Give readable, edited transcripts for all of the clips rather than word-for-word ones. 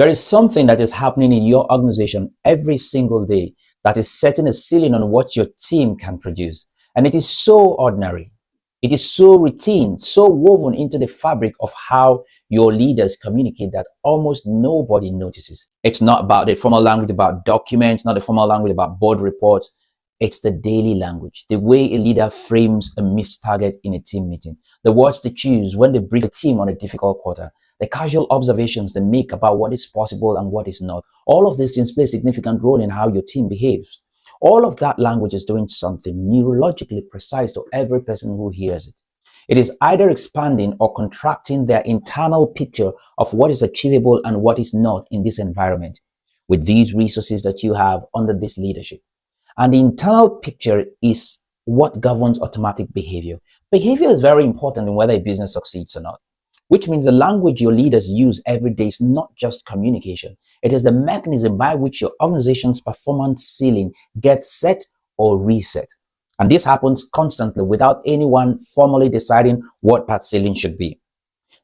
There is something that is happening in your organization every single day that is setting a ceiling on what your team can produce. And it is so ordinary. It is so routine, so woven into the fabric of how your leaders communicate that almost nobody notices. It's not about the formal language about documents, not the formal language about board reports. It's the daily language, the way a leader frames a missed target in a team meeting, the words they choose when they brief the team on a difficult quarter, the casual observations they make about what is possible and what is not. All of these things play a significant role in how your team behaves. All of that language is doing something neurologically precise to every person who hears it. It is either expanding or contracting their internal picture of what is achievable and what is not in this environment with these resources that you have under this leadership. And the internal picture is what governs automatic behavior. Behavior is very important in whether a business succeeds or not, which means the language your leaders use every day is not just communication. It is the mechanism by which your organization's performance ceiling gets set or reset. And this happens constantly without anyone formally deciding what that ceiling should be.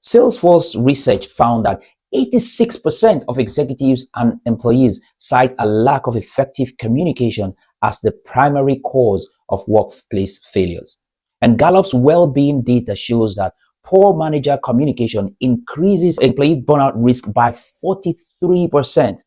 Salesforce research found that 86% of executives and employees cite a lack of effective communication as the primary cause of workplace failures. And Gallup's well-being data shows that poor manager communication increases employee burnout risk by 43%.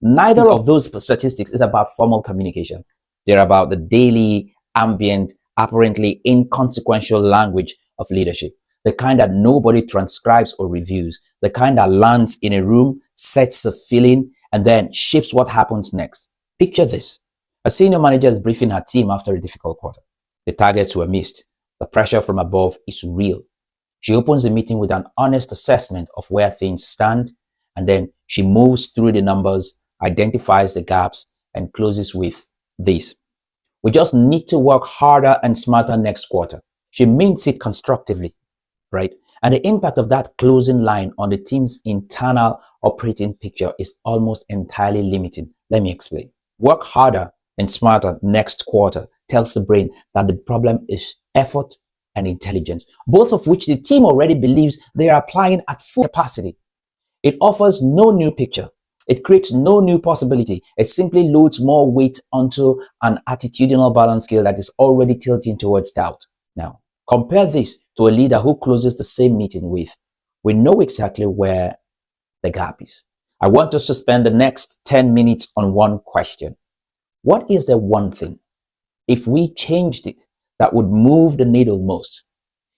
Neither of those statistics is about formal communication. They're about the daily, ambient, apparently inconsequential language of leadership, the kind that nobody transcribes or reviews, the kind that lands in a room, sets a feeling, and then shapes what happens next. Picture this. A senior manager is briefing her team after a difficult quarter. The targets were missed. The pressure from above is real. She opens the meeting with an honest assessment of where things stand, and then she moves through the numbers, identifies the gaps, and closes with this. We just need to work harder and smarter next quarter. She means it constructively, right? And the impact of that closing line on the team's internal operating picture is almost entirely limiting. Let me explain. Work harder and smarter next quarter tells the brain that the problem is effort and intelligence, both of which the team already believes they are applying at full capacity. It offers no new picture. It creates no new possibility. It simply loads more weight onto an attitudinal balance scale that is already tilting towards doubt. Now, compare this to a leader who closes the same meeting with, "We know exactly where the gap is." I want us to spend the next 10 minutes on one question. What is the one thing, if we changed it, that would move the needle most?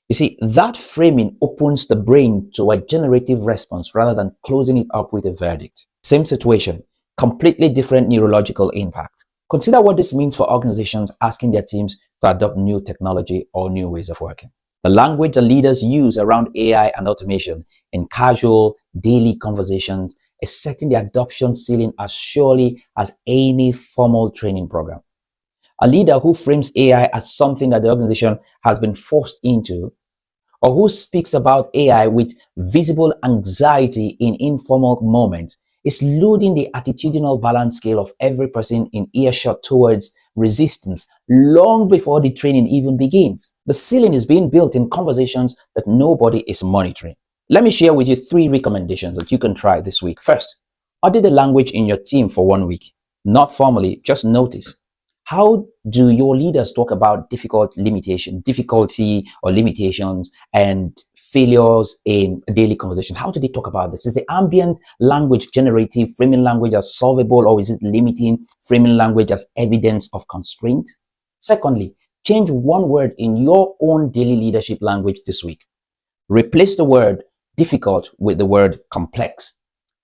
You see, that framing opens the brain to a generative response rather than closing it up with a verdict. Same situation, completely different neurological impact. Consider what this means for organizations asking their teams to adopt new technology or new ways of working. The language the leaders use around AI and automation in casual, daily conversations is setting the adoption ceiling as surely as any formal training program. A leader who frames AI as something that the organization has been forced into, or who speaks about AI with visible anxiety in informal moments, is loading the attitudinal balance scale of every person in earshot towards resistance long before the training even begins. The ceiling is being built in conversations that nobody is monitoring. Let me share with you 3 recommendations that you can try this week. First, audit the language in your team for 1 week. Not formally, just notice. How do your leaders talk about difficulty or limitations and failures in a daily conversation? How do they talk about this? Is the ambient language generative, framing language as solvable, or is it limiting, framing language as evidence of constraint? Secondly, change one word in your own daily leadership language this week. Replace the word difficult with the word complex.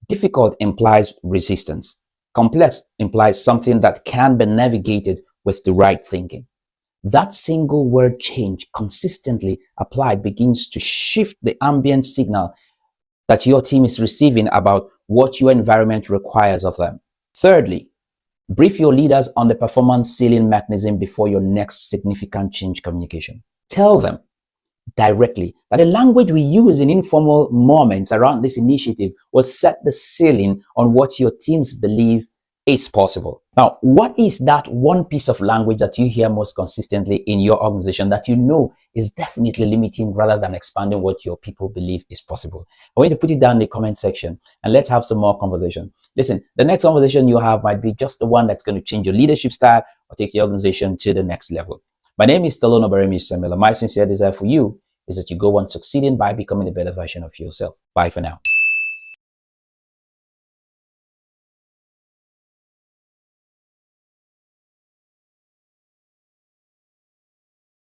Difficult implies resistance. Complex implies something that can be navigated with the right thinking. That single word change consistently applied begins to shift the ambient signal that your team is receiving about what your environment requires of them. Thirdly, brief your leaders on the performance ceiling mechanism before your next significant change communication. Tell them directly that the language we use in informal moments around this initiative will set the ceiling on what your teams believe It's possible. Now, what is that one piece of language that you hear most consistently in your organization that you know is definitely limiting rather than expanding what your people believe is possible? I want you to put it down in the comment section and let's have some more conversation. Listen, the next conversation you have might be just the one that's going to change your leadership style or take your organization to the next level. My name is Stallone-Obaraemi. My sincere desire for you is that you go on succeeding by becoming a better version of yourself. Bye for now.